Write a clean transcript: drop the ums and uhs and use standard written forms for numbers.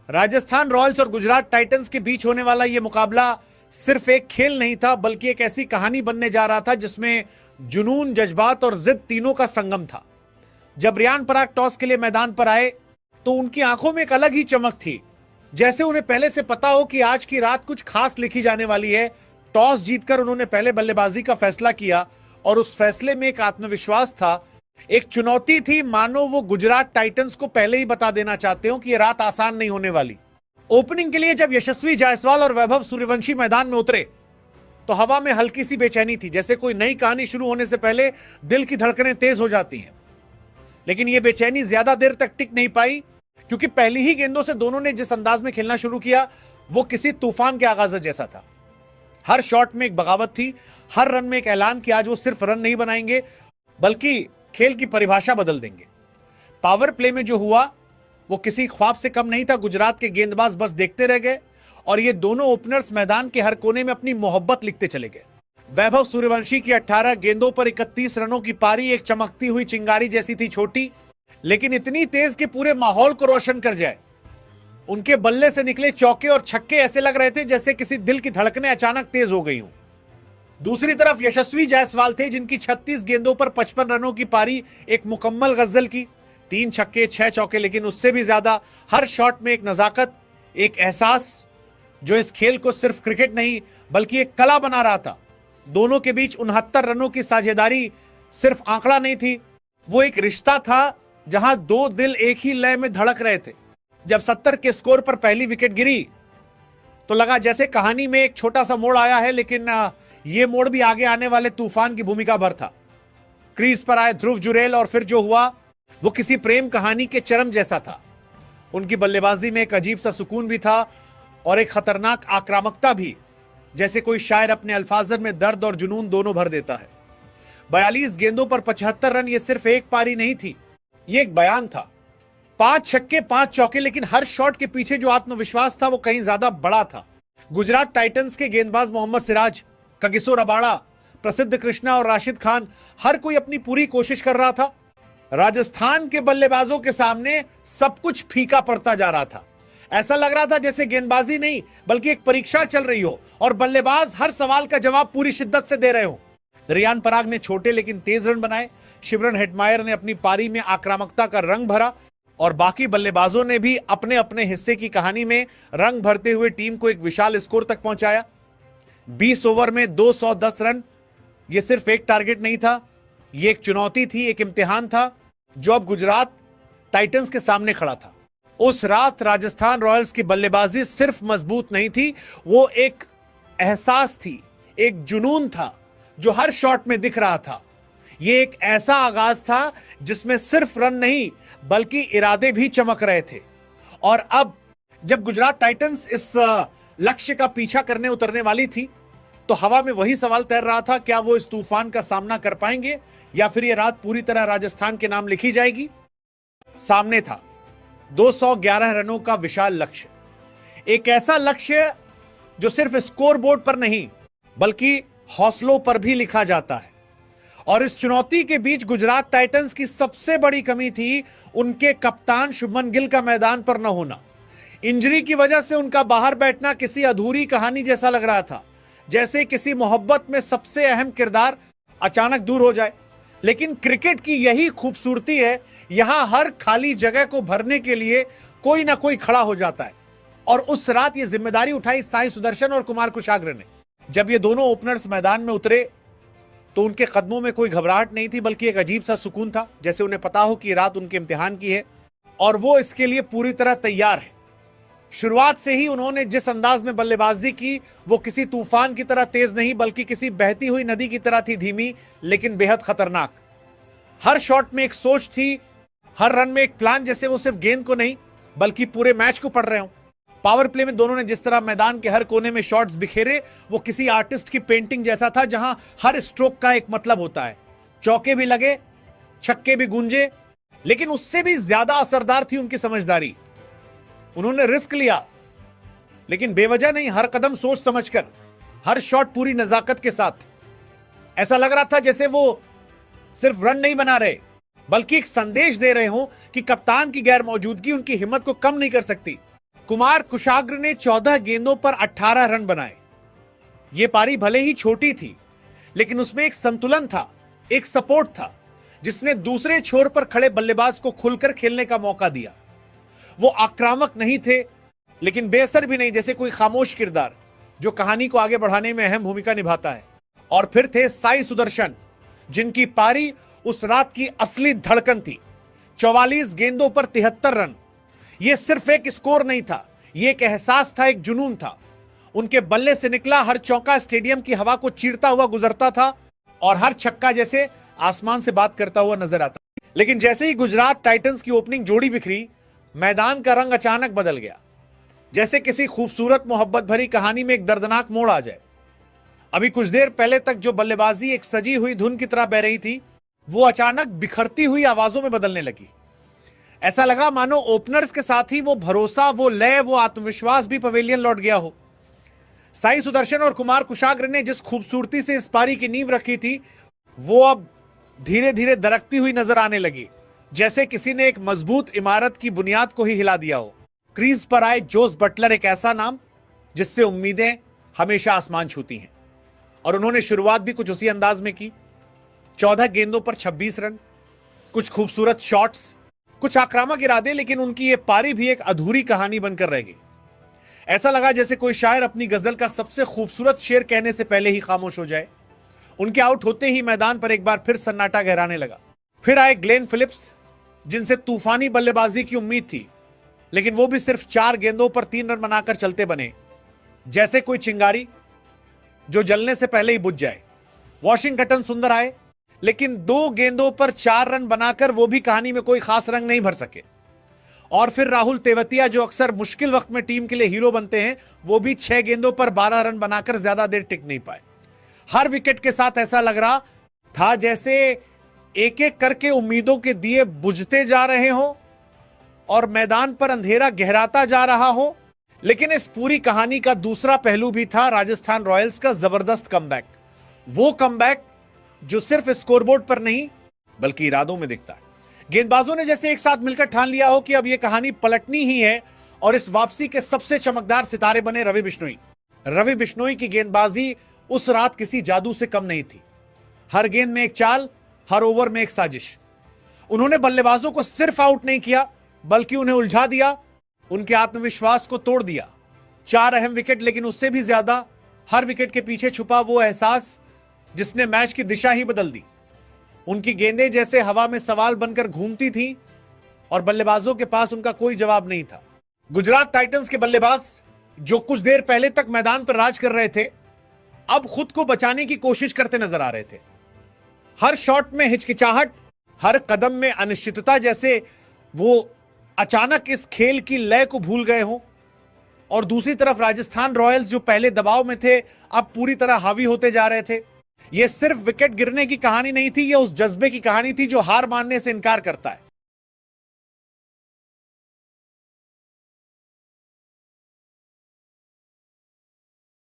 Rajasthan Royals और Gujarat Titans के बीच होने वाला यह मुकाबला सिर्फ एक खेल नहीं था, बल्कि एक ऐसी कहानी बनने जा रहा था जिसमें जुनून, जज्बात और जिद तीनों का संगम था। जब रियान पराग टॉस के लिए मैदान पर आए तो उनकी आंखों में एक अलग ही चमक थी, जैसे उन्हें पहले से पता हो कि आज की रात कुछ खास लिखी जाने वाली है। टॉस जीतकर उन्होंने पहले बल्लेबाजी का फैसला किया और उस फैसले में एक आत्मविश्वास था, एक चुनौती थी, मानो वो गुजरात टाइटंस को पहले ही बता देना चाहते हो कि यह रात आसान नहीं होने वाली। ओपनिंग के लिए जब यशस्वी जायसवाल और वैभव सूर्यवंशी मैदान में उतरे तो हवा में हल्की सी बेचैनी थी, जैसे कोई नई कहानी शुरू होने से पहले दिल की धड़कनें तेज हो जाती हैं। लेकिन यह बेचैनी ज्यादा देर तक टिक नहीं पाई, क्योंकि पहली ही गेंदों से दोनों ने जिस अंदाज में खेलना शुरू किया वो किसी तूफान के आगाज जैसा था। हर शॉट में एक बगावत थी, हर रन में एक ऐलान कि आज वो सिर्फ रन नहीं बनाएंगे बल्कि खेल की परिभाषा बदल देंगे। पावर प्ले में जो हुआ वो किसी ख्वाब से कम नहीं था। गुजरात के गेंदबाज बस देखते रह गए और ये दोनों ओपनर्स मैदान के हर कोने में अपनी मोहब्बत लिखते चले गए। वैभव सूर्यवंशी की 18 गेंदों पर 31 रनों की पारी एक चमकती हुई चिंगारी जैसी थी, छोटी लेकिन इतनी तेज कि पूरे माहौल को रोशन कर जाए। उनके बल्ले से निकले चौके और छक्के ऐसे लग रहे थे जैसे किसी दिल की धड़कनें अचानक तेज हो गई हूं। दूसरी तरफ यशस्वी जायसवाल थे, जिनकी 36 गेंदों पर 55 रनों की पारी एक मुकम्मल गजल की, 3 छक्के 6 चौके, लेकिन उससे भी ज्यादा हर शॉट में एक नजाकत, एक एहसास जो इस खेल को सिर्फ क्रिकेट नहीं बल्कि एक कला बना रहा था। दोनों के बीच 69 रनों की साझेदारी सिर्फ आंकड़ा नहीं थी, वो एक रिश्ता था जहां दो दिल एक ही लय में धड़क रहे थे। जब 70 के स्कोर पर पहली विकेट गिरी तो लगा जैसे कहानी में एक छोटा सा मोड़ आया है, लेकिन यह मोड़ भी आगे आने वाले तूफान की भूमिका भर था। क्रीज पर आए ध्रुव जुरेल और फिर जो हुआ वो किसी प्रेम कहानी के चरम जैसा था। उनकी बल्लेबाजी में एक अजीब सा सुकून भी था और एक खतरनाक आक्रामकता भी, जैसे कोई शायर अपने अल्फाजर में दर्द और जुनून दोनों भर देता है। 42 गेंदों पर 75 रन ये सिर्फ एक पारी नहीं थी, ये एक बयान था। 5 छक्के 5 चौके, लेकिन हर शॉट के पीछे जो आत्मविश्वास था वो कहीं ज्यादा बड़ा था। गुजरात टाइटंस के गेंदबाज मोहम्मद सिराज, कगिसो रबाड़ा, प्रसिद्ध कृष्णा और राशिद खान, हर कोई अपनी पूरी कोशिश कर रहा था। राजस्थान के बल्लेबाजों के सामने सब कुछ फीका पड़ता जा रहा था। ऐसा लग रहा था जैसे गेंदबाजी नहीं बल्कि एक परीक्षा चल रही हो और बल्लेबाज हर सवाल का जवाब पूरी शिद्दत से दे रहे हो। रियान पराग ने छोटे लेकिन तेज रन बनाए, शिमरन हेटमायर ने अपनी पारी में आक्रामकता का रंग भरा और बाकी बल्लेबाजों ने भी अपने अपने हिस्से की कहानी में रंग भरते हुए टीम को एक विशाल स्कोर तक पहुंचाया। 20 ओवर में 210 रन, यह सिर्फ एक टारगेट नहीं था, यह एक चुनौती थी, एक इम्तिहान था जो अब गुजरात टाइटंस के सामने खड़ा था। उस रात राजस्थान रॉयल्स की बल्लेबाजी सिर्फ मजबूत नहीं थी, वो एक एहसास थी, एक जुनून था जो हर शॉट में दिख रहा था। यह एक ऐसा आगाज था जिसमें सिर्फ रन नहीं बल्कि इरादे भी चमक रहे थे। और अब जब गुजरात टाइटंस इस लक्ष्य का पीछा करने उतरने वाली थी तो हवा में वही सवाल तैर रहा था, क्या वो इस तूफान का सामना कर पाएंगे या फिर यह रात पूरी तरह राजस्थान के नाम लिखी जाएगी। सामने था 211 रनों का विशाल लक्ष्य, एक ऐसा लक्ष्य जो सिर्फ स्कोर बोर्ड पर नहीं बल्कि हौसलों पर भी लिखा जाता है। और इस चुनौती के बीच गुजरात टाइटंस की सबसे बड़ी कमी थी उनके कप्तान शुभमन गिल का मैदान पर न होना। इंजरी की वजह से उनका बाहर बैठना किसी अधूरी कहानी जैसा लग रहा था, जैसे किसी मोहब्बत में सबसे अहम किरदार अचानक दूर हो जाए। लेकिन क्रिकेट की यही खूबसूरती है, यहां हर खाली जगह को भरने के लिए कोई ना कोई खड़ा हो जाता है। और उस रात यह जिम्मेदारी उठाई साई सुदर्शन और कुमार कुशाग्र ने। जब ये दोनों ओपनर्स मैदान में उतरे तो उनके कदमों में कोई घबराहट नहीं थी बल्कि एक अजीब सा सुकून था, जैसे उन्हें पता हो कि रात उनके इम्तिहान की है और वो इसके लिए पूरी तरह तैयार है। शुरुआत से ही उन्होंने जिस अंदाज में बल्लेबाजी की वो किसी तूफान की तरह तेज नहीं बल्कि किसी बहती हुई नदी की तरह थी, धीमी लेकिन बेहद खतरनाक। हर शॉट में एक सोच थी, हर रन में एक प्लान, जैसे वो सिर्फ गेंद को नहीं बल्कि पूरे मैच को पढ़ रहे हो। पावर प्ले में दोनों ने जिस तरह मैदान के हर कोने में शॉट्स बिखेरे वो किसी आर्टिस्ट की पेंटिंग जैसा था, जहां हर स्ट्रोक का एक मतलब होता है। चौके भी लगे, छक्के भी गूंजे, लेकिन उससे भी ज्यादा असरदार थी उनकी समझदारी। उन्होंने रिस्क लिया लेकिन बेवजह नहीं, हर कदम सोच समझकर, हर शॉट पूरी नजाकत के साथ। ऐसा लग रहा था जैसे वो सिर्फ रन नहीं बना रहे बल्कि एक संदेश दे रहे हो कि कप्तान की गैर मौजूदगी उनकी हिम्मत को कम नहीं कर सकती। कुमार कुशाग्र ने 14 गेंदों पर 18 रन बनाए। यह पारी भले ही छोटी थी, लेकिन उसमें एक संतुलन था, एक सपोर्ट था, जिसने दूसरे छोर पर खड़े बल्लेबाज को खुलकर खेलने का मौका दिया। वो आक्रामक नहीं थे, लेकिन बेअसर भी नहीं, जैसे कोई खामोश किरदार जो कहानी को आगे बढ़ाने में अहम भूमिका निभाता है। और फिर थे साई सुदर्शन, जिनकी पारी उस रात की असली धड़कन थी। 44 गेंदों पर 73 रन। यह सिर्फ एक स्कोर नहीं था, यह एक एहसास था, एक जुनून था। उनके बल्ले से निकला हर चौका स्टेडियम की हवा को चीरता हुआ गुजरता था और हर छक्का जैसे आसमान से बात करता हुआ नजर आता। लेकिन जैसे ही गुजरात टाइटंस की ओपनिंग जोड़ी बिखरी, मैदान का रंग अचानक बदल गया। जैसे किसी खूबसूरत मोहब्बत भरी कहानी में एक दर्दनाक मोड़ आ जाए। अभी कुछ देर पहले तक जो बल्लेबाजी एक सजी हुई धुन की तरह बह रही थी, वो अचानक बिखरती हुई आवाजों में बदलने लगी। ऐसा लगा मानो ओपनर्स के साथ ही वो भरोसा, वो लय, वो आत्मविश्वास भी पवेलियन लौट गया हो। साई सुदर्शन और कुमार कुशाग्र ने जिस खूबसूरती से इस पारी की नींव रखी थी, वो अब धीरे धीरे दरकती हुई नजर आने लगी, जैसे किसी ने एक मजबूत इमारत की बुनियाद को ही हिला दिया हो। क्रीज पर आए जोस बटलर एक ऐसा नाम जिससे उम्मीदें हमेशा आसमान छूती हैं, और उन्होंने शुरुआत भी कुछ उसी अंदाज में की। 14 गेंदों पर 26 रन, कुछ खूबसूरत शॉट्स, कुछ आक्रामक इरादे, लेकिन उनकी ये पारी भी एक अधूरी कहानी बनकर रह गई। ऐसा लगा जैसे कोई शायर अपनी गजल का सबसे खूबसूरत शेर कहने से पहले ही खामोश हो जाए। उनके आउट होते ही मैदान पर एक बार फिर सन्नाटा गहराने लगा। फिर आए ग्लेन फिलिप्स, जिनसे तूफानी बल्लेबाजी की उम्मीद थी, लेकिन वो भी सिर्फ 4 गेंदों पर 3 रन बनाकर चलते बने, जैसे कोई चिंगारी जो जलने से पहले ही बुझ जाए। वॉशिंगटन सुंदर आए, लेकिन 2 गेंदों पर 4 रन बनाकर वो भी कहानी में कोई खास रंग नहीं भर सके। और फिर राहुल तेवतिया, जो अक्सर मुश्किल वक्त में टीम के लिए हीरो बनते हैं, वो भी 6 गेंदों पर 12 रन बनाकर ज्यादा देर टिक नहीं पाए। हर विकेट के साथ ऐसा लग रहा था जैसे एक एक करके उम्मीदों के दिए बुझते जा रहे हो और मैदान पर अंधेरा गहराता जा रहा हो। लेकिन इस पूरी कहानी का दूसरा पहलू भी था, राजस्थान रॉयल्स का जबरदस्त कमबैक। वो कमबैक जो सिर्फ स्कोरबोर्ड पर नहीं बल्कि इरादों में दिखता है। गेंदबाजों ने जैसे एक साथ मिलकर ठान लिया हो कि अब यह कहानी पलटनी ही है, और इस वापसी के सबसे चमकदार सितारे बने रवि बिश्नोई। रवि बिश्नोई की गेंदबाजी उस रात किसी जादू से कम नहीं थी। हर गेंद में एक चाल, हर ओवर में एक साजिश। उन्होंने बल्लेबाजों को सिर्फ आउट नहीं किया, बल्कि उन्हें उलझा दिया, उनके आत्मविश्वास को तोड़ दिया। 4 अहम विकेट, लेकिन उससे भी ज्यादा हर विकेट के पीछे छुपा वो एहसास जिसने मैच की दिशा ही बदल दी। उनकी गेंदें जैसे हवा में सवाल बनकर घूमती थीं और बल्लेबाजों के पास उनका कोई जवाब नहीं था। गुजरात टाइटंस के बल्लेबाज, जो कुछ देर पहले तक मैदान पर राज कर रहे थे, अब खुद को बचाने की कोशिश करते नजर आ रहे थे। हर शॉट में हिचकिचाहट, हर कदम में अनिश्चितता, जैसे वो अचानक इस खेल की लय को भूल गए हों। और दूसरी तरफ राजस्थान रॉयल्स, जो पहले दबाव में थे, अब पूरी तरह हावी होते जा रहे थे। यह सिर्फ विकेट गिरने की कहानी नहीं थी, यह उस जज्बे की कहानी थी जो हार मानने से इनकार करता है।